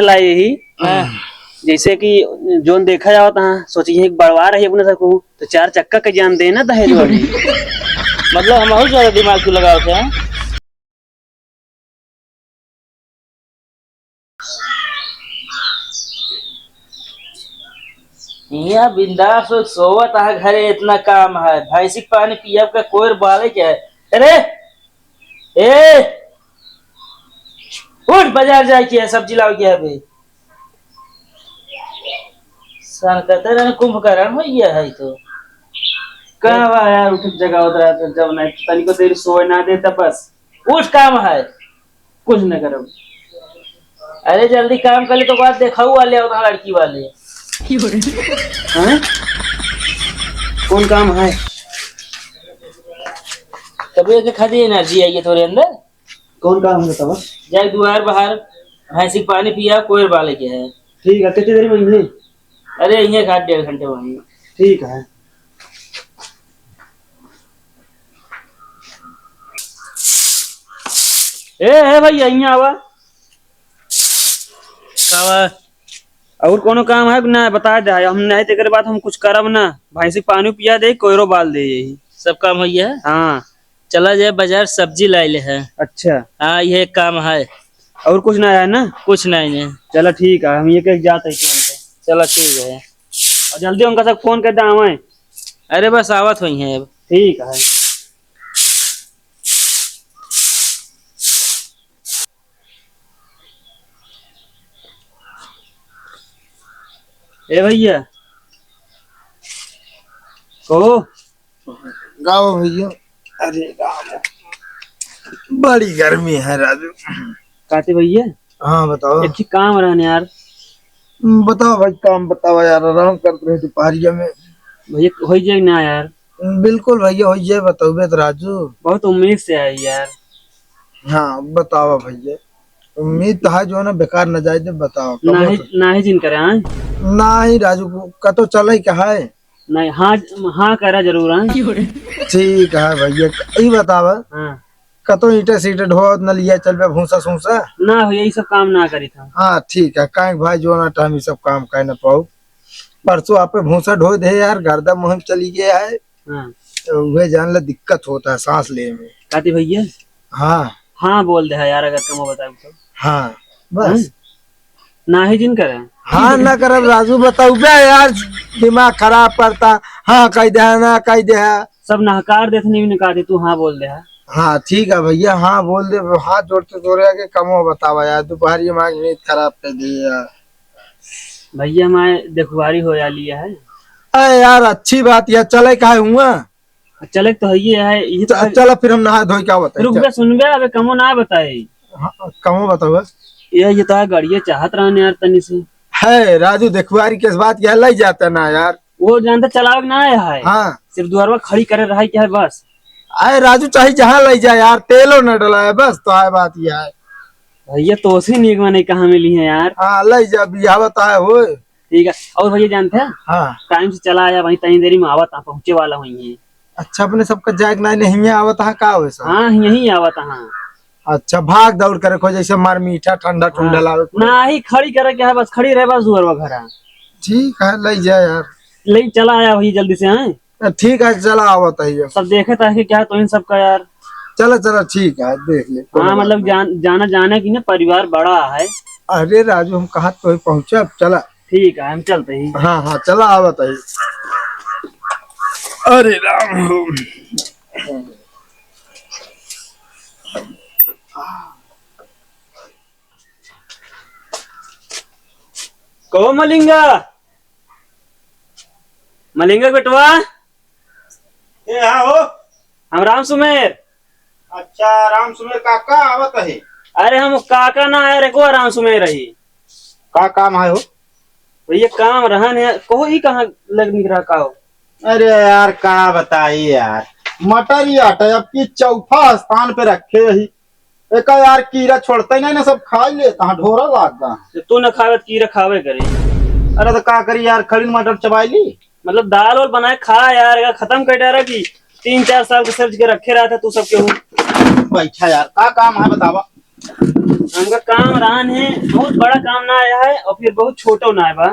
लाई ही जैसे कि जोन देखा जाओ ता सोचिए बढ़वा रही अपने सबको तो 4 चक्का के जान देना दहेज वाली। मतलब हम बहुत ज्यादा दिमाग क्यों लगाओ थे। यहाँ बिंदास हो सोवत है घरे इतना काम है भैंसी पानी पियब का कोई बाले क्या है। अरे ए उठ बाजार जाए के सब्जी लाओ के अभी सन कहते कुंभकर्ण हो गया है तो कहा बा यार उठ जगह उधर जब नहीं तनी को देर सोए ना दे तपस उठ काम है। कुछ न करो। अरे जल्दी काम कर ले तो बात देखाऊ वाले और लड़की वाले हैं? कौन काम है? तभी के खादी एनर्जी आई है थोड़े अंदर। कौन काम है तब? जाए दुआर बाहर भैंसी पानी पिया कोई बाले के है। ठीक है कितनी देर में ये? अरे ये घाट 1.5 घंटे वहीं। ठीक है। ए भैया यहाँ आवा और कोनो काम है ना बता दे हम नहीं तेरे बाद हम कुछ करब ना भैंसी पानी पिया दे कोयरो बाल दे यही सब काम हो गया है। हाँ चला जाए बाजार सब्जी ला ले है। अच्छा हाँ ये एक काम है और कुछ ना है ना? कुछ नहीं है। चलो ठीक है हम एक जाते हैं। चलो ठीक है और जल्दी उनका सब फोन कर दाम है। अरे बस आवत हुई है अब। ठीक है। ए भैया को गाओ भैया। अरे राम बड़ी गर्मी है राजू। काते भैया हाँ बताओ। एक ही काम रहने यार। बताओ भाई काम बताओ यार आराम करते रहे दोपहरिया में। भैया हो जाए ना यार? बिल्कुल भैया हो जाए बताओ तो राजू। बहुत उम्मीद से आई यार। हाँ बताओ भैया उम्मीद तो है जो है ना बेकार न जाए जब बताओ। ना ही जिन करे हाँ? ना ही राजू का तो चल ही कहा है नहीं हाँ हाँ करा जरूर हाँ। ठीक है भैया यही बताओ हाँ कतो ईटे सीटे ढो न लिया चल भूसा सूसा ना हो यही सब काम ना करी था। हाँ ठीक है काहे भाई जो ना टाइम ये सब काम कह न पाऊ। परसों आप भूसा ढो दे यार गर्दा मुहिम चली गया है। हाँ तो वह जान ला दिक्कत होता है सांस ले में। काती भैया हाँ हाँ बोल दे यार अगर तुम बताओ तो। हाँ बस ना ही जिन करे हाँ ना करब राजू बताऊ बे यार दिमाग खराब करता। हाँ कह दे ना कह दे। सब नहकार देथनी भी निकाल दे तू हाँ बोल दे। हाँ ठीक है भैया हाँ बोल दे हाथ जोड़ते जोड़े के कमो बतावा यार दोपहर मांग नींद खराब कर दी यार। भैया हमारे देखवारी हो लिया है। अरे यार अच्छी बात यार चले काहे हुआ चले तो ये तो चलो फिर हम नहा धोई क्या बताए। रुक बे सुन बे अबे कमो ना बताए। कमो बताओ ये तो गाड़िया चाहत रहने यार तनी से है राजू देखवारी किस बात क्या लग जाता ना यार। वो जानते चलावे ना है। हाँ सिर्फ द्वारवा खड़ी करे रहा क्या है बस। अरे राजू चाहे जहाँ ले जाए यार तेलो न डला है बस तो है बात यह है। भैया तो उसी नीक में नहीं कहाँ मिली है यार। हाँ ले जा बिया बताए हो। ठीक है और भैया जानते हैं हाँ टाइम से चला आया वही तनी देरी में आवत पहुंचे वाला हुई है। अच्छा अपने सबका जाग नहीं आवत है का वैसा। हाँ यही आवत हाँ। अच्छा भाग दौड़ करे खो जैसे मार मीठा ठंडा ठंडा लावे ना ही खड़ी करे क्या है बस खड़ी रहे बस दुआरवा घर। ठीक है ले जा यार ले चला आया वही जल्दी से हैं। ठीक है चला आवत है सब देखे था कि क्या तो इन सबका यार। चलो चलो ठीक है देख ले। हाँ मतलब जाना जाने की ना परिवार बड़ा है। अरे राजू हम कहा तो पहुंचे अब चला। ठीक है हम चलते ही। हाँ हाँ चला आवत है। अरे राम कहो मलिंगा मलिंगा बेटवा ए हाँ हो। हम राम सुमेर। अच्छा राम सुमेर काका आवत है। अरे हम काका ना आए रे को राम सुमेर रही। का काम है हो? भैया काम रहन है कहो ही कहाँ लग निकला का हो। अरे यार का बताइए यार मटर ही आटा अब की चौथा स्थान पे रखे ही एक यार कीड़ा छोड़ते ही नहीं ना सब खा ही लेता है ढोरा लागता। तू न खावे कीड़ा खावे करे। अरे तो का करी यार खड़ी मटर चबाई ली मतलब दाल और बनाए खा यार खत्म कर डाला की 3-4 साल के सर्च के रखे रहा था तू सबके हूँ। बैठा यार का काम है बतावा। हमका काम रान है, बहुत बड़ा काम ना आया है और फिर बहुत छोटा ना आया बा।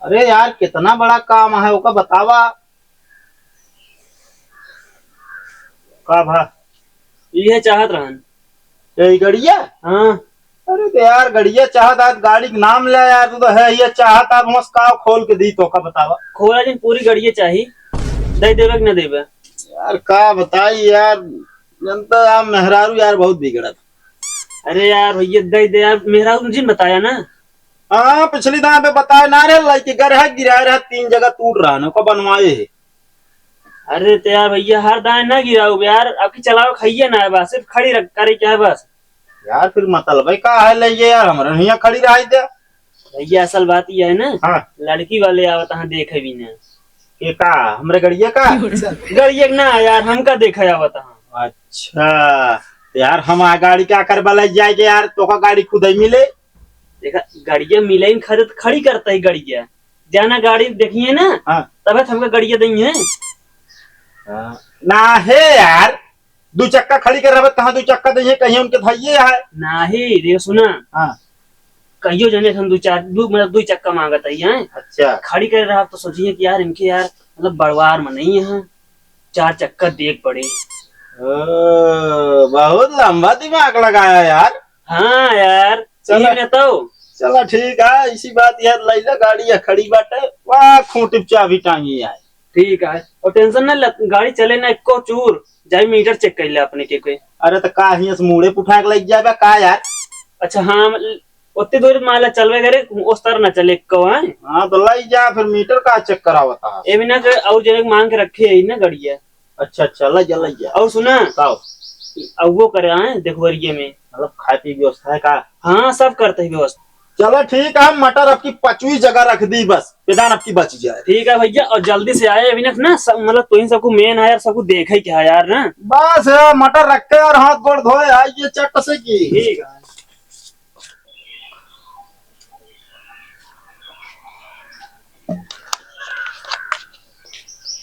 अरे यार कितना बड़ा काम है ओका बतावा। का भा ये चाहत रहन। यही गड़िया। हाँ अरे तो यार गड़िया चाहत आज गाड़ी के नाम ले यार, तू तो है ये चाहत आज मस्त का खोल के दी तो का बतावा। खोला दिन पूरी गड़िए चाहिए, दे देवे कि न देवे। यार का बताई यार, जनता यार मेहरारू यार बहुत बिगड़ा था। अरे यार भैया दे दे यार, मेरा मुझे बताया ना। हाँ पिछली दां पे बताया ना रे, लाइक घर गिरा रहा 3 जगह टूट रहा ना को बनवाए है। अरे तो यार भैया हर दाएं ना गिराओ यार, आपकी चलाओ खाइए ना है बस, सिर्फ खड़ी रख करे क्या है बस। यार फिर मतलब भाई का है ले यार हमारे यहाँ खड़ी रही दे। भैया असल बात यह है ना, हाँ लड़की वाले आवत हाँ देखे भी ना। ये का हमरे गड़िया का। गड़िए ना यार हमका देखा आवत हाँ। अच्छा तो यार हम आ गाड़ी क्या कर बल जाएंगे यार, तो का गाड़ी खुद ही मिले। देखा गाड़िया मिले खरीद खड़ी करता है गड़िया, जाना गाड़ी देखिए ना। हाँ तब हमका गड़िया देंगे है। ना है यार, 2 चक्का खड़ी कर रहा कहाँ 2 चक्का दे कहीं उनके धैये है ना ही देखो सुना। हाँ कहियो जने हम मतलब 2 चक्का मांगत है। अच्छा खड़ी कर रहा तो सोचिए कि यार इनके यार मतलब बड़वार में नहीं है, 4 चक्का देख पड़े। बहुत लंबा दिमाग लगाया यार। हाँ यार चलो। चल तो चलो ठीक है, इसी बात यार लैला गाड़ी है खड़ी बाटे वाह खूंटिप चाबी टांगी है। ठीक है और टेंशन ना गाड़ी चले ना एको चूर, जाए मीटर चेक कर ले अपने के कोई। अरे तो का हियां से मुड़े पुठा के लग जाए का यार। अच्छा हाँ उतनी दूर माला चलवे करे उस तरह ना चले एको है। हाँ तो लग जा फिर मीटर का चेक करावता है। ये भी ना कि और जगह मांग के रखे है ना गड़िया। अच्छा अच्छा लग जा और सुना बताओ। अब वो करे हैं देखवरिये में, मतलब खाए पी की व्यवस्था है का। हाँ सब करते हैं व्यवस्था। चलो ठीक है, मटर आपकी 5वीं जगह रख दी बस, पेदान आपकी बच जाए। ठीक है भैया और जल्दी से आए अभी ना सब मतलब तुम सबको मेन है यार, सबको देखे क्या है यार ना। बस मटर रख के और हाथ गोड़ धोए आइए चट से की। ठीक है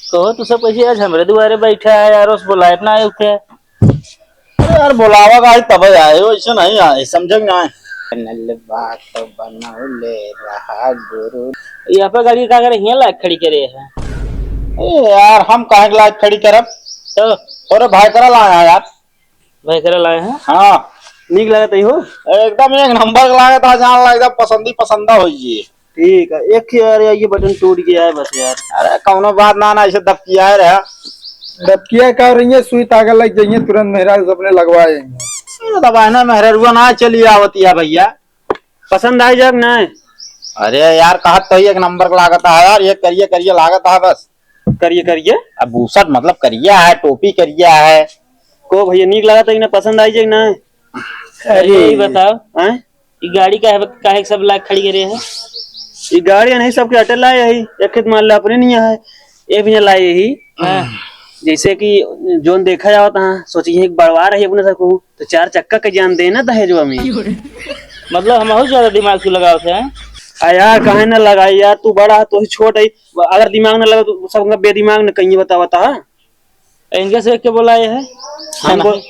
कहो तू सब कैसे आज हमरे दुआरे बैठा है यार, उस बुलाए अपना आए उठे। अरे यार बुलावा का तब आए हो, ऐसे नहीं आए समझ में आए। बात तो बनौले रहा गुरु। यहाँ पे गाड़ी का करे यहाँ लायक खड़ी करे है। ए यार हम काहे लायक खड़ी करब, तो और भाई करा लाया यार। भाई करे लाए हैं। हाँ निक लगता ही हो। एकदम एक नंबर लाया था, जान ला एकदम पसंदी पसंदा हो जी। ठीक है एक यार ये बटन टूट गया है बस यार। अरे कौनो बात ना ना ऐसे दबकिया है रहा। डबकिया का रही है, सुई तागा लग जाइए तुरंत मेहरा अपने लगवाएंगे। दबाए ना मेहरुआ ना चली आवती है भैया। पसंद आई जब ना अरे यार कहा तो एक नंबर लागत है यार, ये करिए करिए लागत है बस। करिए करिए अब भूसट मतलब करिया है, टोपी करिया है। को भैया निक लगा था ना, पसंद आई जब ना। अरे यही बताओ हैं ये गाड़ी काहे सब लायक खड़ी करे है। ये गाड़ी नहीं सबके अटल लाए यही एक खेत मान ला अपने नहीं है, ये भी ना लाए यही। जैसे कि जोन देखा जाओ हाँ सोचिए बड़वा रही अपने सबको तो 4 चक्का के जान देना दहेजवा में। मतलब हम बहुत ज्यादा दिमाग से लगाओ थे। यार कहे ना लगाई यार, तू बड़ा तो छोट है, अगर दिमाग न लगा तो सबका बेदिमाग न कहीं बता बता। इनके से के बोला ये है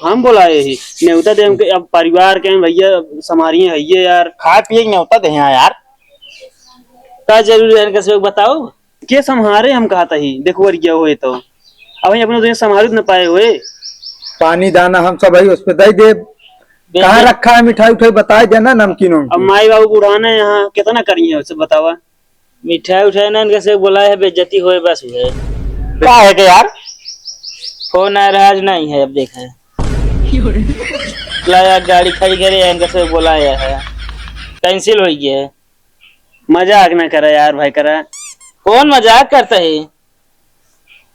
हम बोलाए ही न्योता दे हमके, अब परिवार के भैया संभारिए है ये यार। खाए पिए की न्योता दे यार। का जरूरी है इनके से बताओ। के संभारे हम कहता ही देखो वरिया हुए तो अब अपने तो संभाल न पाए हुए। पानी दाना हम सब भाई उस पे दे दे। कहाँ रखा है मिठाई उठाई बताए देना, नमकीनों अब माई बाबू बुढ़ाना यहाँ कितना करिए उससे बतावा। मिठाई उठाई ना इनके से बोला है, बेइज्जती होए बस हुए। क्या है के यार फोन आ रहा आज नहीं है, अब देखा है लाया गाड़ी खड़ी करे इनके से बोला है कैंसिल हो गया है। मजाक न करा यार भाई करा। कौन मजाक करता है,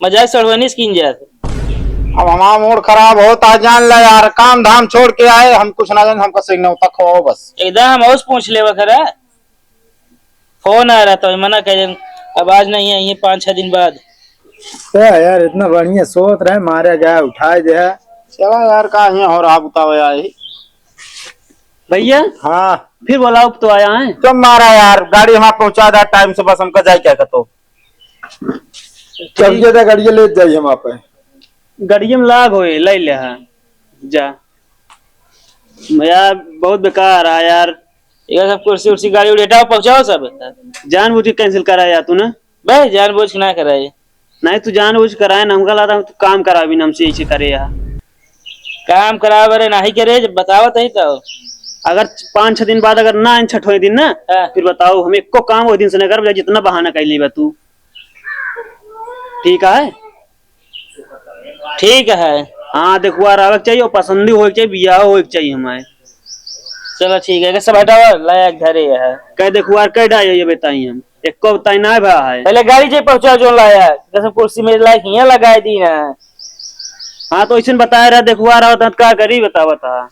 मजाक सड़वनी स्कीन जात। अब हमारा मूड खराब होता जान ला यार, काम धाम छोड़ के आए हम कुछ ना जाने, हमको सिग्नल तक हो बस। एकदम हम और पूछ ले खरा फोन आ रहा था मना कर, अब आज नहीं है ये 5-6 दिन बाद। यार इतना बढ़िया सोच रहे मारे गया उठाए जो है। चलो यार का हो रहा बताओ यार। भैया हाँ फिर बोलाओ तो आया है। तुम मारा यार गाड़ी हमारा पहुंचा दा टाइम से, बस हमका जाए क्या कहतो। चलिए तो गाड़िया ले जाइए वहाँ पे। गड़िया में लाग होए ले ले जा। यार बहुत बेकार है यार। ये सब कुर्सी उर्सी गाड़ी उड़ी हटाओ, पहुंचाओ सब। जानबूझ के कैंसिल करा यार तू ना। भाई जानबूझ के ना कराए। नहीं तू जानबूझ कराए ना, हमका लगा तू काम करा भी हमसे ऐसे करे यार। काम करा बरे नहीं करे, जब बतावत है तो। अगर 5-6 दिन बाद अगर ना इन छठवें दिन ना, हाँ। फिर बताओ हम एको काम वो दिन से न कर जितना बहाना कर ली तू। ठीक है। ठीक है। हाँ देखुआ रहा चाहिए और पसंदी हो चाहिए, बियाह हो चाहिए हमारे। चलो ठीक है, सब हटाओ, लाया घरे है। कह देखुआ कह डाले ये बताई हम एको बताई ना भा है। पहले गाड़ी जे पहुंचाओ जो लाया, कसम कुर्सी मेरे लायक हियां लगाए दी ना। हाँ तो ऐसे बताया रहा देखुआ रहा था क्या करी बता बता।